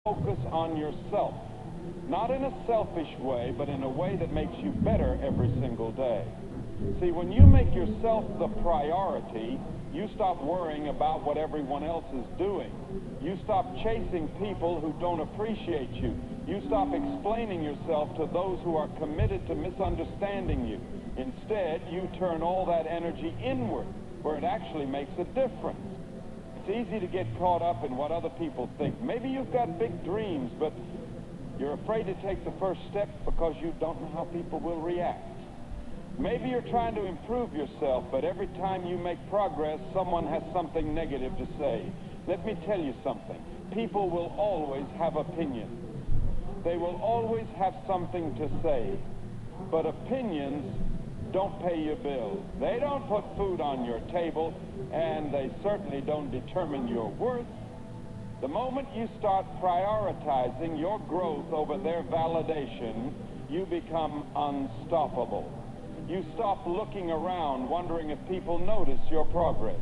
focus on yourself. Not in a selfish way, but in a way that makes you better every single day. See, when you make yourself the priority, you stop worrying about what everyone else is doing. You stop chasing people who don't appreciate you. You stop explaining yourself to those who are committed to misunderstanding you. Instead, you turn all that energy inward, where it actually makes a difference. It's easy to get caught up in what other people think. Maybe you've got big dreams, but you're afraid to take the first step because you don't know how people will react. Maybe you're trying to improve yourself, but every time you make progress, someone has something negative to say. Let me tell you something. People will always have opinions. They will always have something to say. But opinions don't pay your bills. They don't put food on your table, and they certainly don't determine your worth. The moment you start prioritizing your growth over their validation, you become unstoppable. You stop looking around wondering if people notice your progress.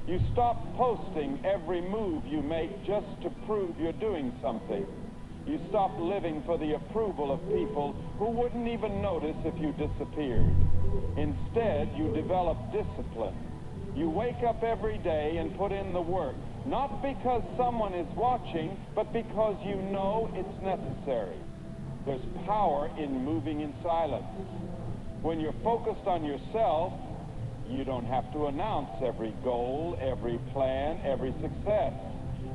You stop posting every move you make just to prove you're doing something. You stop living for the approval of people who wouldn't even notice if you disappeared. Instead, you develop discipline. You wake up every day and put in the work, not because someone is watching, but because you know it's necessary. There's power in moving in silence. When you're focused on yourself, you don't have to announce every goal, every plan, every success.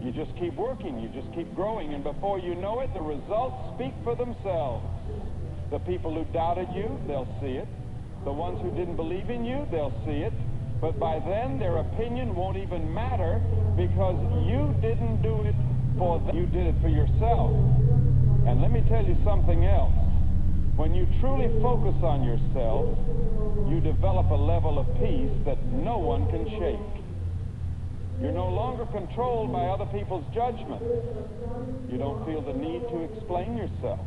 You just keep working, you just keep growing, and before you know it, the results speak for themselves. The people who doubted you, they'll see it. The ones who didn't believe in you, they'll see it. But by then, their opinion won't even matter because you didn't do it for them. You did it for yourself. And let me tell you something else. When you truly focus on yourself, you develop a level of peace that no one can shake. You're no longer controlled by other people's judgment. You don't feel the need to explain yourself.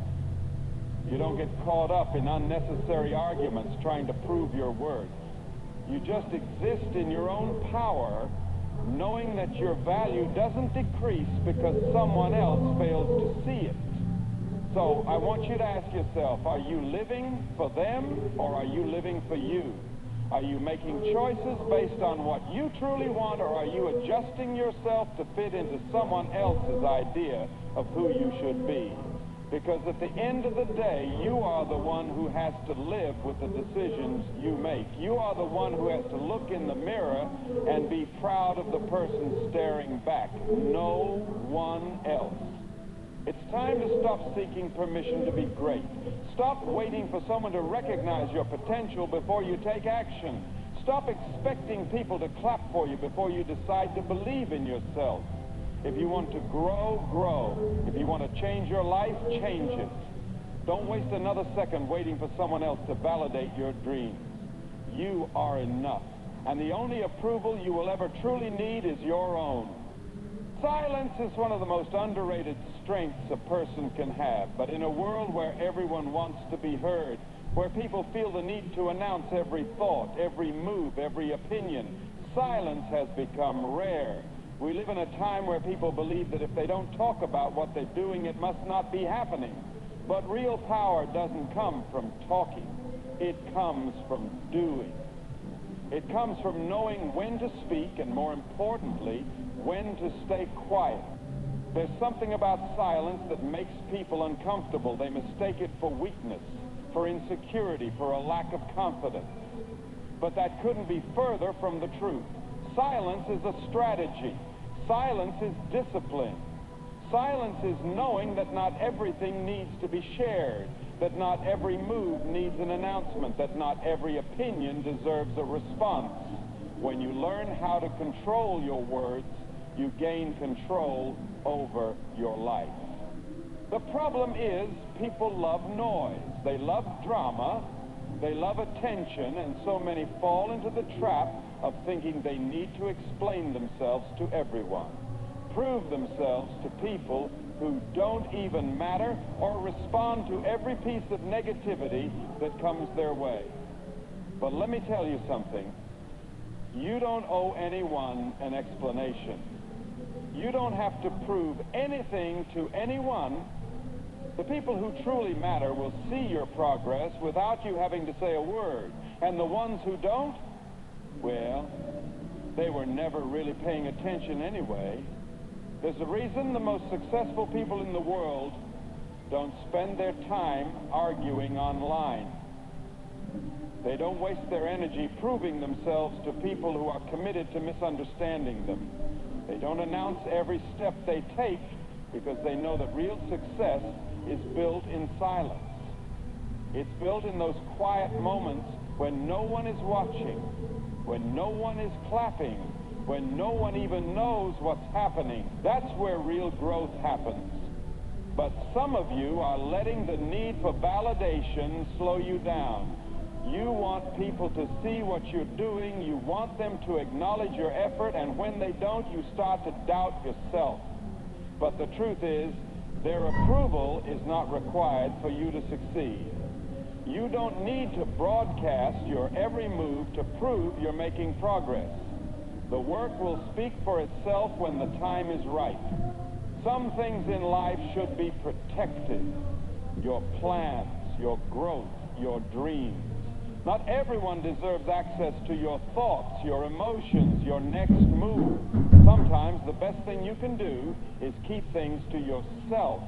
You don't get caught up in unnecessary arguments trying to prove your worth. You just exist in your own power, knowing that your value doesn't decrease because someone else fails to see it. So I want you to ask yourself, are you living for them or are you living for you? Are you making choices based on what you truly want, or are you adjusting yourself to fit into someone else's idea of who you should be? Because at the end of the day, you are the one who has to live with the decisions you make. You are the one who has to look in the mirror and be proud of the person staring back. No one else. It's time to stop seeking permission to be great. Stop waiting for someone to recognize your potential before you take action. Stop expecting people to clap for you before you decide to believe in yourself. If you want to grow, grow. If you want to change your life, change it. Don't waste another second waiting for someone else to validate your dreams. You are enough. And the only approval you will ever truly need is your own. Silence is one of the most underrated strengths a person can have, but in a world where everyone wants to be heard, where people feel the need to announce every thought, every move, every opinion, silence has become rare. We live in a time where people believe that if they don't talk about what they're doing, it must not be happening. But real power doesn't come from talking. It comes from doing. It comes from knowing when to speak and, more importantly, when to stay quiet. There's something about silence that makes people uncomfortable. They mistake it for weakness, for insecurity, for a lack of confidence. But that couldn't be further from the truth. Silence is a strategy. Silence is discipline. Silence is knowing that not everything needs to be shared, that not every move needs an announcement, that not every opinion deserves a response. When you learn how to control your words, you gain control over your life. The problem is people love noise. They love drama. They love attention, and so many fall into the trap of thinking they need to explain themselves to everyone, prove themselves to people who don't even matter, or respond to every piece of negativity that comes their way. But let me tell you something. You don't owe anyone an explanation. You don't have to prove anything to anyone. The people who truly matter will see your progress without you having to say a word. And the ones who don't, well, they were never really paying attention anyway. There's a reason the most successful people in the world don't spend their time arguing online. They don't waste their energy proving themselves to people who are committed to misunderstanding them. They don't announce every step they take because they know that real success is built in silence. It's built in those quiet moments when no one is watching, when no one is clapping, when no one even knows what's happening. That's where real growth happens. But some of you are letting the need for validation slow you down. You want people to see what you're doing. You want them to acknowledge your effort, and when they don't, you start to doubt yourself. But the truth is, their approval is not required for you to succeed. You don't need to broadcast your every move to prove you're making progress. The work will speak for itself when the time is right. Some things in life should be protected. Your plans, your growth, your dreams. Not everyone deserves access to your thoughts, your emotions, your next move. Sometimes the best thing you can do is keep things to yourself.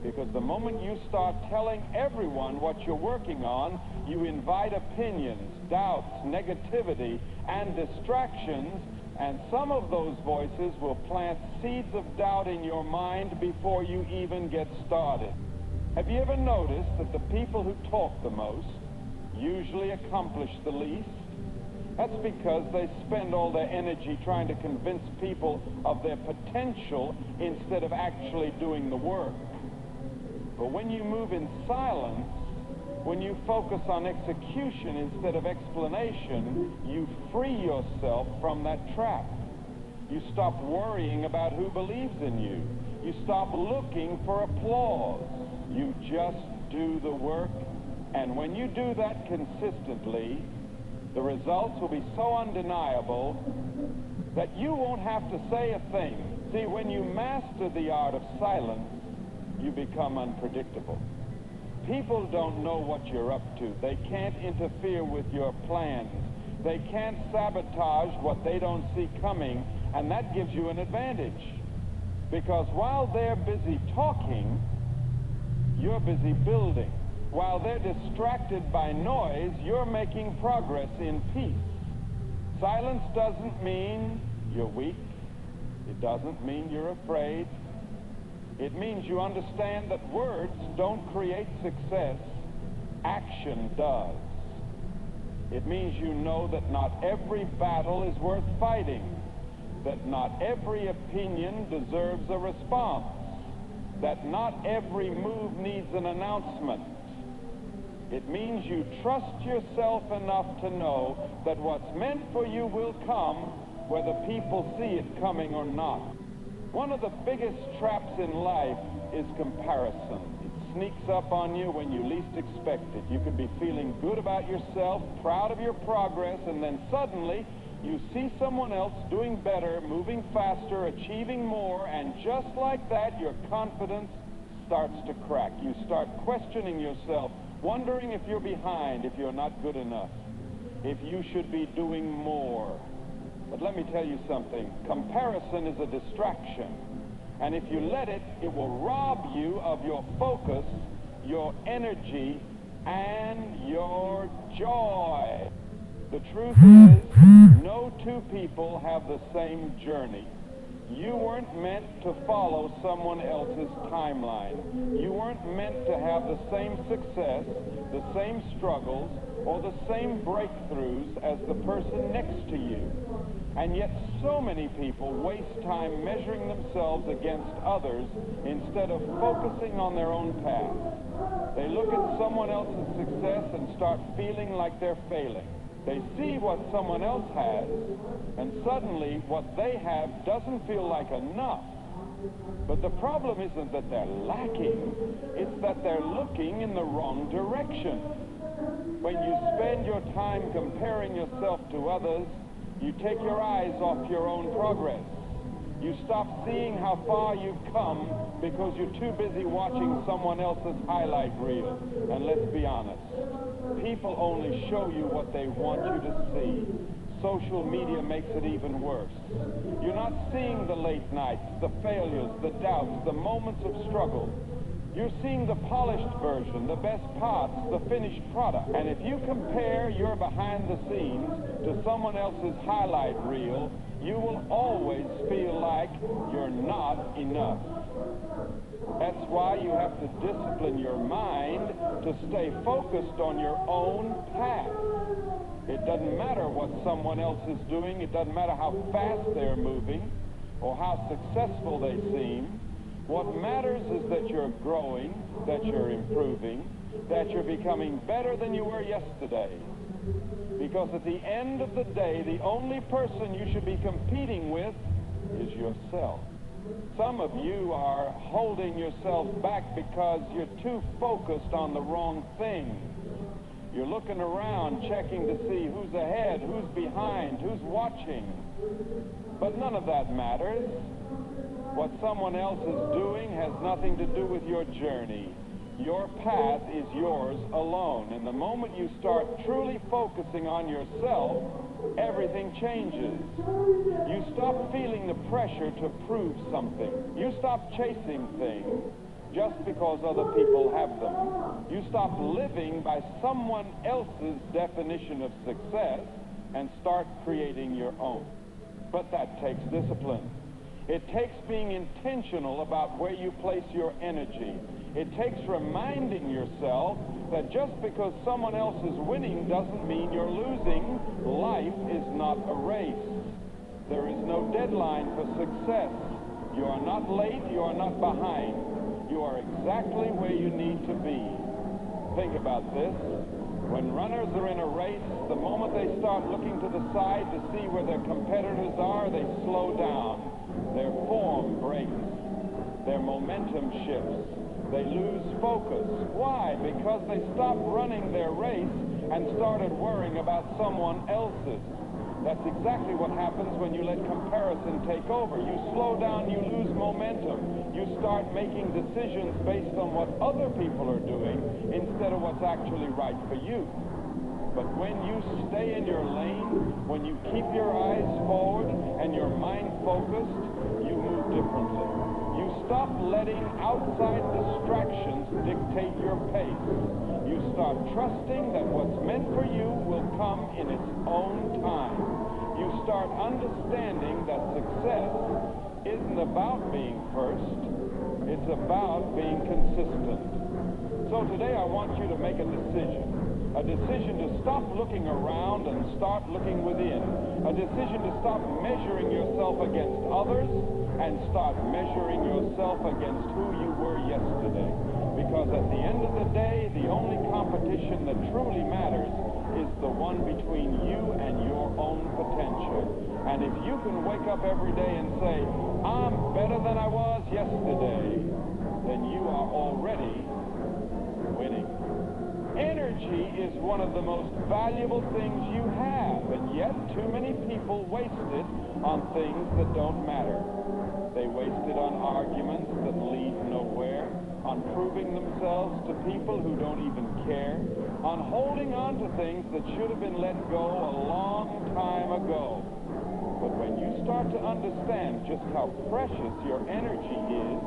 Because the moment you start telling everyone what you're working on, you invite opinions, doubts, negativity, and distractions, and some of those voices will plant seeds of doubt in your mind before you even get started. Have you ever noticed that the people who talk the most usually accomplish the least? That's because they spend all their energy trying to convince people of their potential instead of actually doing the work. But when you move in silence, when you focus on execution instead of explanation, you free yourself from that trap. You stop worrying about who believes in you. You stop looking for applause. You just do the work. And when you do that consistently, the results will be so undeniable that you won't have to say a thing. See, when you master the art of silence, you become unpredictable. People don't know what you're up to. They can't interfere with your plans. They can't sabotage what they don't see coming, and that gives you an advantage. Because while they're busy talking, you're busy building. While they're distracted by noise, you're making progress in peace. Silence doesn't mean you're weak. It doesn't mean you're afraid. It means you understand that words don't create success. Action does. It means you know that not every battle is worth fighting. That not every opinion deserves a response. That not every move needs an announcement. It means you trust yourself enough to know that what's meant for you will come, whether people see it coming or not. One of the biggest traps in life is comparison. It sneaks up on you when you least expect it. You could be feeling good about yourself, proud of your progress, and then suddenly you see someone else doing better, moving faster, achieving more, and just like that, your confidence starts to crack. You start questioning yourself, wondering if you're behind, if you're not good enough, if you should be doing more. But let me tell you something. Comparison is a distraction. And if you let it, it will rob you of your focus, your energy, and your joy. The truth is, no two people have the same journey. You weren't meant to follow someone else's timeline. You weren't meant to have the same success, the same struggles, or the same breakthroughs as the person next to you. And yet so many people waste time measuring themselves against others instead of focusing on their own path. They look at someone else's success and start feeling like they're failing. They see what someone else has, and suddenly what they have doesn't feel like enough. But the problem isn't that they're lacking, it's that they're looking in the wrong direction. When you spend your time comparing yourself to others, you take your eyes off your own progress. You stop seeing how far you've come because you're too busy watching someone else's highlight reel. And let's be honest, people only show you what they want you to see. Social media makes it even worse. You're not seeing the late nights, the failures, the doubts, the moments of struggle. You're seeing the polished version, the best parts, the finished product. And if you compare your behind the scenes to someone else's highlight reel, you will always feel like you're not enough. That's why you have to discipline your mind to stay focused on your own path. It doesn't matter what someone else is doing. It doesn't matter how fast they're moving or how successful they seem. What matters is that you're growing, that you're improving, that you're becoming better than you were yesterday. Because at the end of the day, the only person you should be competing with is yourself. Some of you are holding yourself back because you're too focused on the wrong thing. You're looking around, checking to see who's ahead, who's behind, who's watching. But none of that matters. What someone else is doing has nothing to do with your journey. Your path is yours alone. And the moment you start truly focusing on yourself, everything changes. You stop feeling the pressure to prove something. You stop chasing things just because other people have them. You stop living by someone else's definition of success and start creating your own. But that takes discipline. It takes being intentional about where you place your energy. It takes reminding yourself that just because someone else is winning doesn't mean you're losing. Life is not a race. There is no deadline for success. You are not late, you are not behind. You are exactly where you need to be. Think about this. When runners are in a race, the moment they start looking to the side to see where their competitors are, they slow down. Their form breaks. Their momentum shifts. They lose focus. Why? Because they stopped running their race and started worrying about someone else's. That's exactly what happens when you let comparison take over. You slow down, you lose momentum. You start making decisions based on what other people are doing instead of what's actually right for you. But when you stay in your lane, when you keep your eyes forward and your mind focused, you move differently. You stop letting outside distractions dictate your pace. You start trusting that what's meant for you will come in its own time. You start understanding that success isn't about being first, it's about being consistent. So today I want you to make a decision. A decision to stop looking around and start looking within. A decision to stop measuring yourself against others and start measuring yourself against who you were yesterday. Because at the end of the day, the only competition that truly matters is the one between you and your own potential. And if you can wake up every day and say, I'm better than I was yesterday, then you are already winning. Energy is one of the most valuable things you have, and yet too many people waste it on things that don't matter. They waste it on arguments that lead nowhere, on proving themselves to people who don't even care, on holding on to things that should have been let go a long time ago. But when you start to understand just how precious your energy is,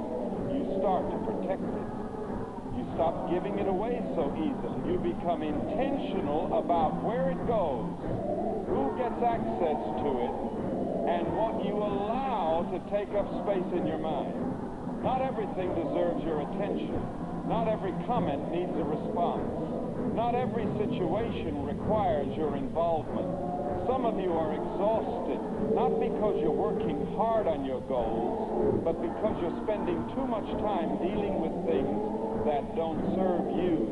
you start to protect it. You stop giving it away so easily. You become intentional about where it goes, who gets access to it, and what you allow to take up space in your mind. Not everything deserves your attention. Not every comment needs a response. Not every situation requires your involvement. Some of you are exhausted, not because you're working hard on your goals, but because you're spending too much time dealing with things that don't serve you.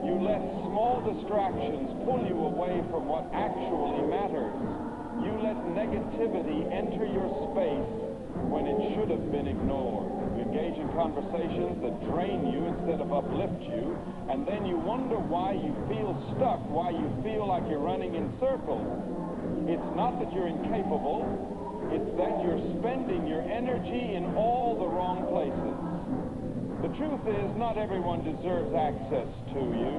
You let small distractions pull you away from what actually matters. You let negativity enter your space when it should have been ignored. You engage in conversations that drain you instead of uplift you, and then you wonder why you feel stuck, why you feel like you're running in circles. It's not that you're incapable. It's that you're spending your energy in all the wrong places. The truth is, not everyone deserves access to you.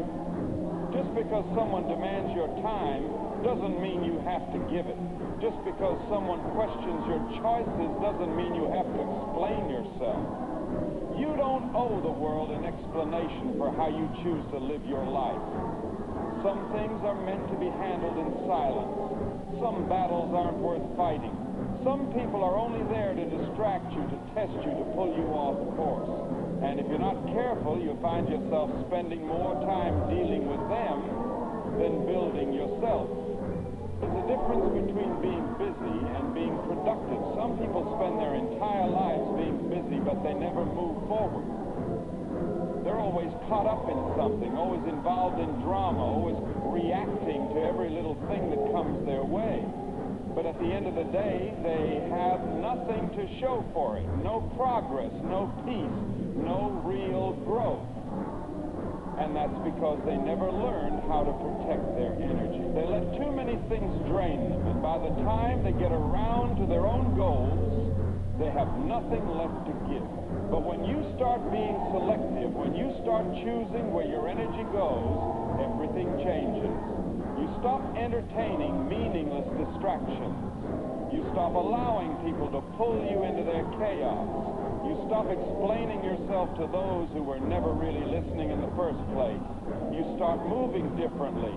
Just because someone demands your time doesn't mean you have to give it. Just because someone questions your choices doesn't mean you have to explain yourself. You don't owe the world an explanation for how you choose to live your life. Some things are meant to be handled in silence. Some battles aren't worth fighting. Some people are only there to distract you, to test you, to pull you off course. And if you're not careful, you'll find yourself spending more time dealing with them than building yourself. There's a difference between being busy and being productive. Some people spend their entire lives being busy, but they never move forward. They're always caught up in something, always involved in drama, always reacting to every little thing that comes their way. But at the end of the day, they have nothing to show for it. No progress, no peace, no real growth. And that's because they never learned how to protect their energy. They let too many things drain them, and by the time they get around to their own goals, they have nothing left to give. But when you start being selective, when you start choosing where your energy goes, everything changes. You stop entertaining meaningless distractions. You stop allowing people to pull you into their chaos. You stop explaining yourself to those who were never really listening in the first place. You start moving differently.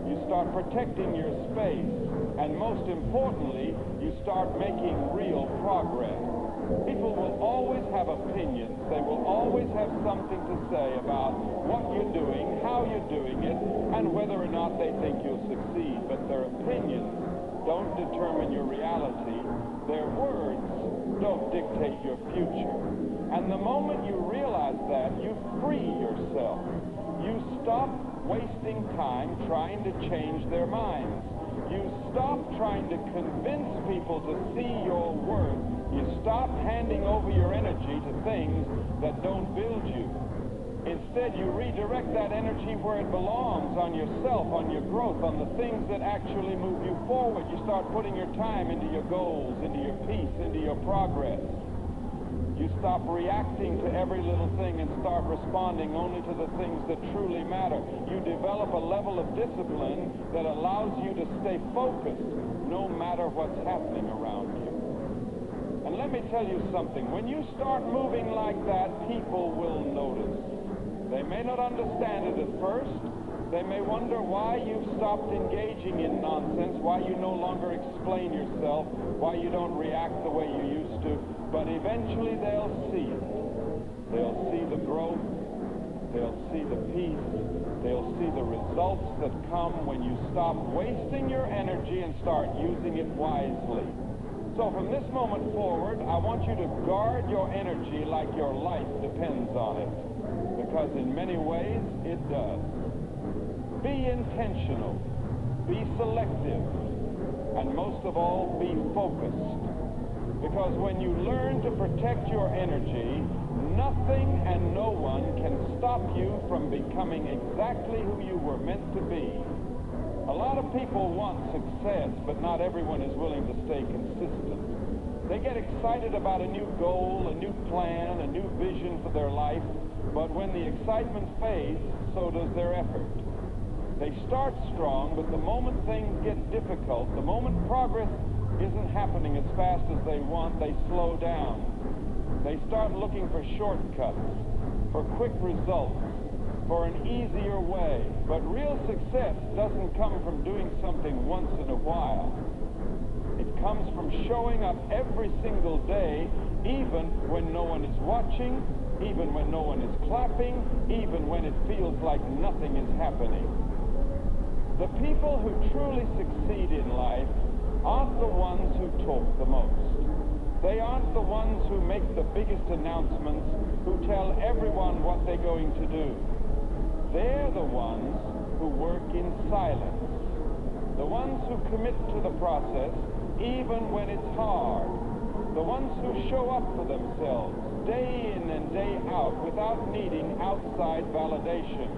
You start protecting your space. And most importantly, you start making real progress. People will always have opinions. They will always have something to say about what you're doing, how you're doing it, and whether or not they think you'll succeed. But their opinions don't determine your reality. Their words don't dictate your future. And the moment you realize that, you free yourself. You stop wasting time trying to change their minds. You stop trying to convince people to see your worth. You stop handing over your energy to things that don't build you. Instead, you redirect that energy where it belongs, on yourself, on your growth, on the things that actually move you forward. You start putting your time into your goals, into your peace, into your progress. You stop reacting to every little thing and start responding only to the things that truly matter. You develop a level of discipline that allows you to stay focused no matter what's happening around you. And let me tell you something. When you start moving like that, people will notice. They may not understand it at first. They may wonder why you've stopped engaging in nonsense, why you no longer explain yourself, why you don't react the way you used to. But eventually they'll see it. They'll see the growth. They'll see the peace. They'll see the results that come when you stop wasting your energy and start using it wisely. So from this moment forward, I want you to guard your energy like your life depends on it. Because in many ways, it does. Be intentional. Be selective. And most of all, be focused. Because when you learn to protect your energy, nothing and no one can stop you from becoming exactly who you were meant to be. A lot of people want success, but not everyone is willing to stay consistent. They get excited about a new goal, a new plan, a new vision for their life, but when the excitement fades, so does their effort. They start strong, but the moment things get difficult, the moment progress isn't happening as fast as they want, they slow down. They start looking for shortcuts, for quick results, for an easier way. But real success doesn't come from doing something once in a while. It comes from showing up every single day, even when no one is watching, even when no one is clapping, even when it feels like nothing is happening. The people who truly succeed in life aren't the ones who talk the most. They aren't the ones who make the biggest announcements, who tell everyone what they're going to do. They're the ones who work in silence. The ones who commit to the process even when it's hard. The ones who show up for themselves day in and day out without needing outside validation.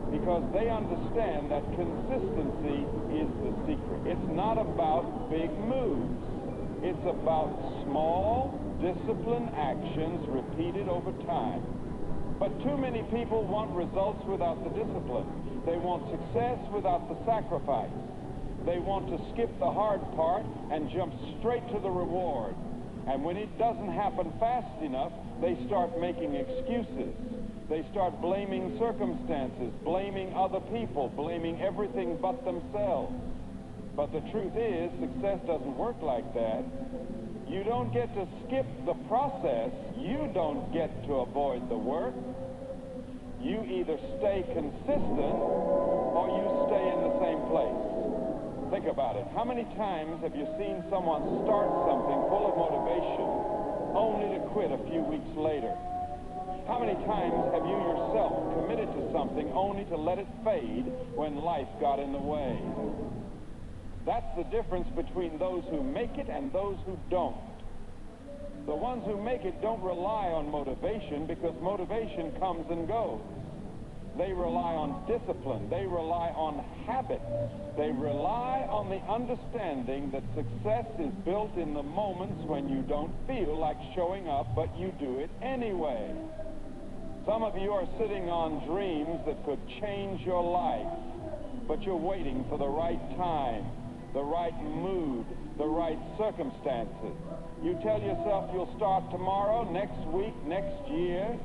Because they understand that consistency is the secret. It's not about big moves. It's about small, disciplined actions repeated over time. But too many people want results without the discipline. They want success without the sacrifice. They want to skip the hard part and jump straight to the reward. And when it doesn't happen fast enough, they start making excuses. They start blaming circumstances, blaming other people, blaming everything but themselves. But the truth is, success doesn't work like that. You don't get to skip the process. You don't get to avoid the work. You either stay consistent or you stay in the same place. Think about it. How many times have you seen someone start something full of motivation only to quit a few weeks later? How many times have you yourself committed to something only to let it fade when life got in the way? That's the difference between those who make it and those who don't. The ones who make it don't rely on motivation because motivation comes and goes. They rely on discipline. They rely on habit. They rely on the understanding that success is built in the moments when you don't feel like showing up, but you do it anyway. Some of you are sitting on dreams that could change your life, but you're waiting for the right time, the right mood, the right circumstances. You tell yourself you'll start tomorrow, next week, next year,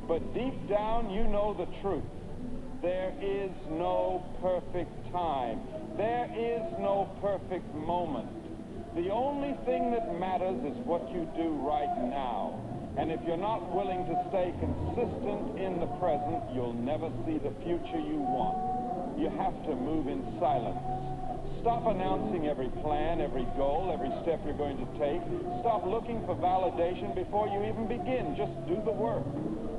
but deep down you know the truth. There is no perfect time. There is no perfect moment. The only thing that matters is what you do right now. And if you're not willing to stay consistent in the present, you'll never see the future you want. You have to move in silence. Stop announcing every plan, every goal, every step you're going to take. Stop looking for validation before you even begin. Just do the work.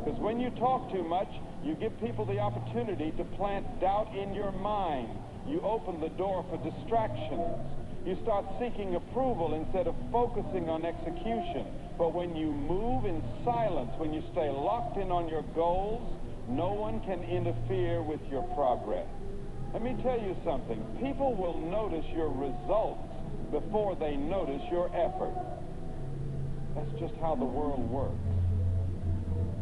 Because when you talk too much, you give people the opportunity to plant doubt in your mind. You open the door for distractions. You start seeking approval instead of focusing on execution. But when you move in silence, when you stay locked in on your goals, no one can interfere with your progress. Let me tell you something. People will notice your results before they notice your effort. That's just how the world works.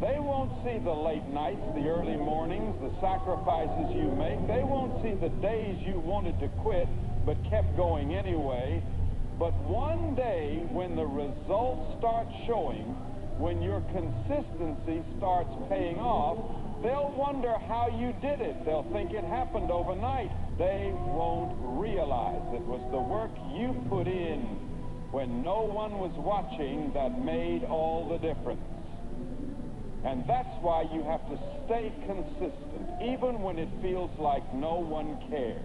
They won't see the late nights, the early mornings, the sacrifices you make. They won't see the days you wanted to quit but kept going anyway. But one day, when the results start showing, when your consistency starts paying off, they'll wonder how you did it. They'll think it happened overnight. They won't realize it was the work you put in when no one was watching that made all the difference. And that's why you have to stay consistent, even when it feels like no one cares.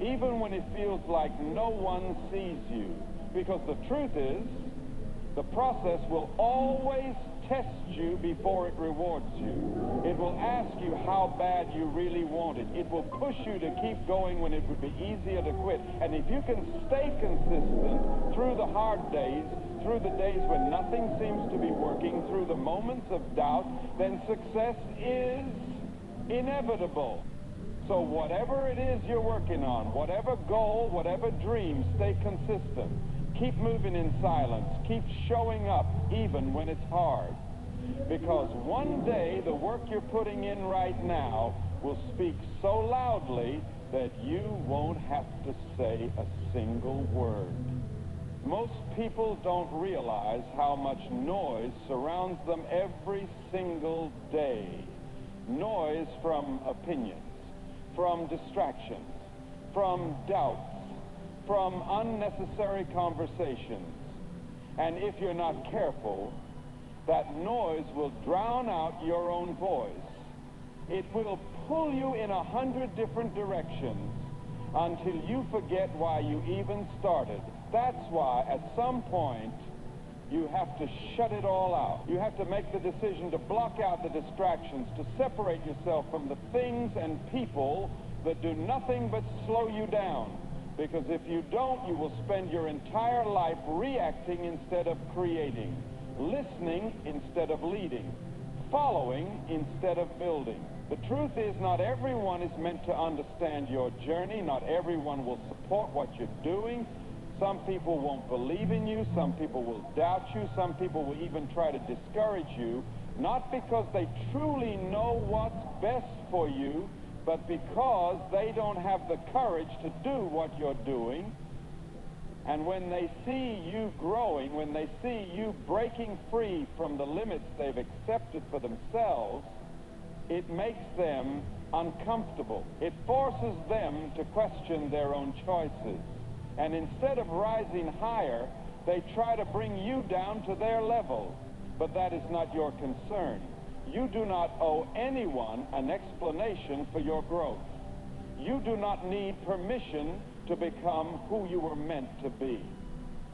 Even when it feels like no one sees you. Because the truth is, the process will always test you before it rewards you. It will ask you how bad you really want it. It will push you to keep going when it would be easier to quit. And if you can stay consistent through the hard days, through the days when nothing seems to be working, through the moments of doubt, then success is inevitable. So whatever it is you're working on, whatever goal, whatever dream, stay consistent. Keep moving in silence. Keep showing up even when it's hard. Because one day the work you're putting in right now will speak so loudly that you won't have to say a single word. Most people don't realize how much noise surrounds them every single day. Noise from opinions, from distractions, from doubts, from unnecessary conversations. And if you're not careful, that noise will drown out your own voice. It will pull you in 100 different directions until you forget why you even started. That's why, at some point, you have to shut it all out. You have to make the decision to block out the distractions, to separate yourself from the things and people that do nothing but slow you down. Because if you don't, you will spend your entire life reacting instead of creating, listening instead of leading, following instead of building. The truth is, not everyone is meant to understand your journey. Not everyone will support what you're doing. Some people won't believe in you. Some people will doubt you. Some people will even try to discourage you, not because they truly know what's best for you, but because they don't have the courage to do what you're doing. And when they see you growing, when they see you breaking free from the limits they've accepted for themselves, it makes them uncomfortable. It forces them to question their own choices. And instead of rising higher, they try to bring you down to their level. But that is not your concern. You do not owe anyone an explanation for your growth. You do not need permission to become who you were meant to be.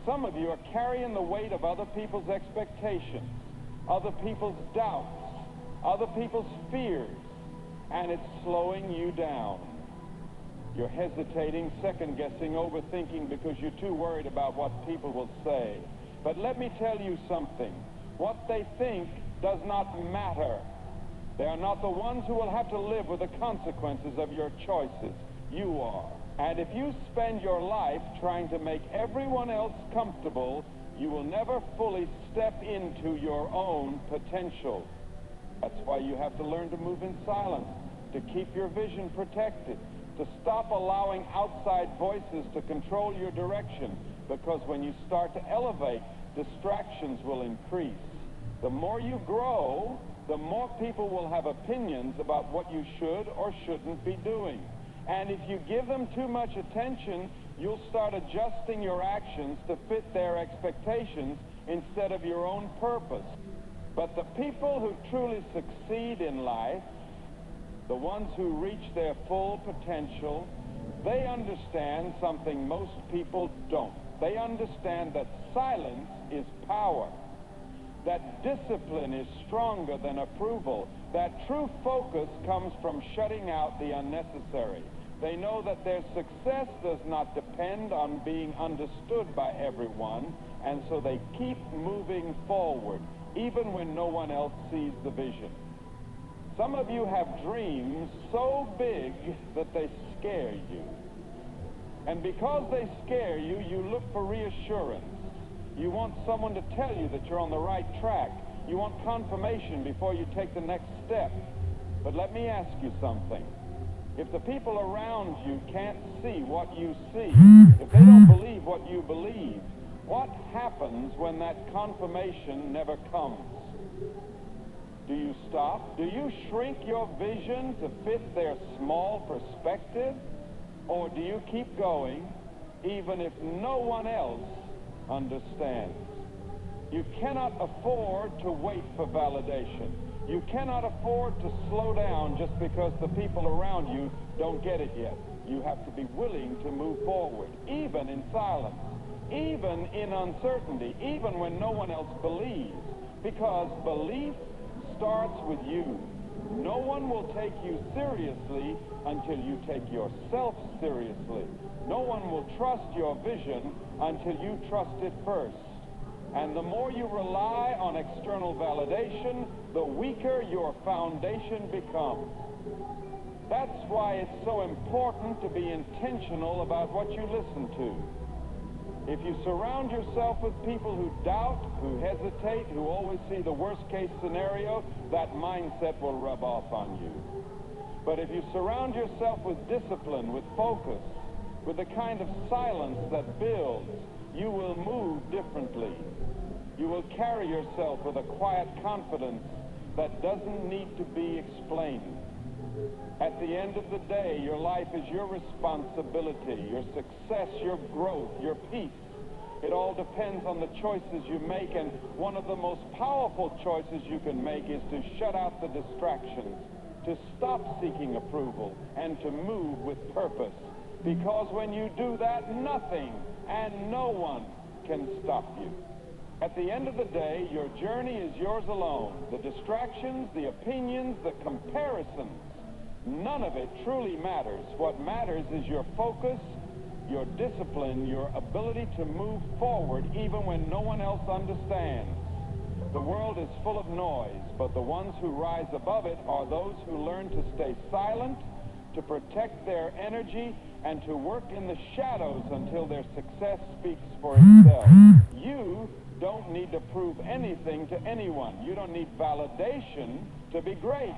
Some of you are carrying the weight of other people's expectations, other people's doubts, other people's fears, and it's slowing you down. You're hesitating, second-guessing, overthinking because you're too worried about what people will say. But let me tell you something. What they think does not matter. They are not the ones who will have to live with the consequences of your choices. You are. And if you spend your life trying to make everyone else comfortable, you will never fully step into your own potential. That's why you have to learn to move in silence, to keep your vision protected, to stop allowing outside voices to control your direction, because when you start to elevate, distractions will increase. The more you grow, the more people will have opinions about what you should or shouldn't be doing. And if you give them too much attention, you'll start adjusting your actions to fit their expectations instead of your own purpose. But the people who truly succeed in life, the ones who reach their full potential, they understand something most people don't. They understand that silence is power, that discipline is stronger than approval, that true focus comes from shutting out the unnecessary. They know that their success does not depend on being understood by everyone, and so they keep moving forward, even when no one else sees the vision. Some of you have dreams so big that they scare you. And because they scare you, you look for reassurance. You want someone to tell you that you're on the right track. You want confirmation before you take the next step. But let me ask you something. If the people around you can't see what you see, if they don't believe what you believe, what happens when that confirmation never comes? Do you stop? Do you shrink your vision to fit their small perspective? Or do you keep going even if no one else understands? You cannot afford to wait for validation. You cannot afford to slow down just because the people around you don't get it yet. You have to be willing to move forward, even in silence, even in uncertainty, even when no one else believes. Because belief starts with you. No one will take you seriously until you take yourself seriously. No one will trust your vision until you trust it first. And the more you rely on external validation, the weaker your foundation becomes. That's why it's so important to be intentional about what you listen to. If you surround yourself with people who doubt, who hesitate, who always see the worst-case scenario, that mindset will rub off on you. But if you surround yourself with discipline, with focus, with the kind of silence that builds, you will move differently. You will carry yourself with a quiet confidence that doesn't need to be explained. At the end of the day, your life is your responsibility, your success, your growth, your peace. It all depends on the choices you make, and one of the most powerful choices you can make is to shut out the distractions, to stop seeking approval, and to move with purpose. Because when you do that, nothing and no one can stop you. At the end of the day, your journey is yours alone. The distractions, the opinions, the comparisons, none of it truly matters. What matters is your focus, your discipline, your ability to move forward even when no one else understands. The world is full of noise, but the ones who rise above it are those who learn to stay silent, to protect their energy, and to work in the shadows until their success speaks for itself. You don't need to prove anything to anyone. You don't need validation to be great.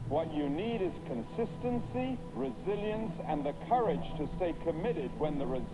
What you need is consistency, resilience, and the courage to stay committed when the result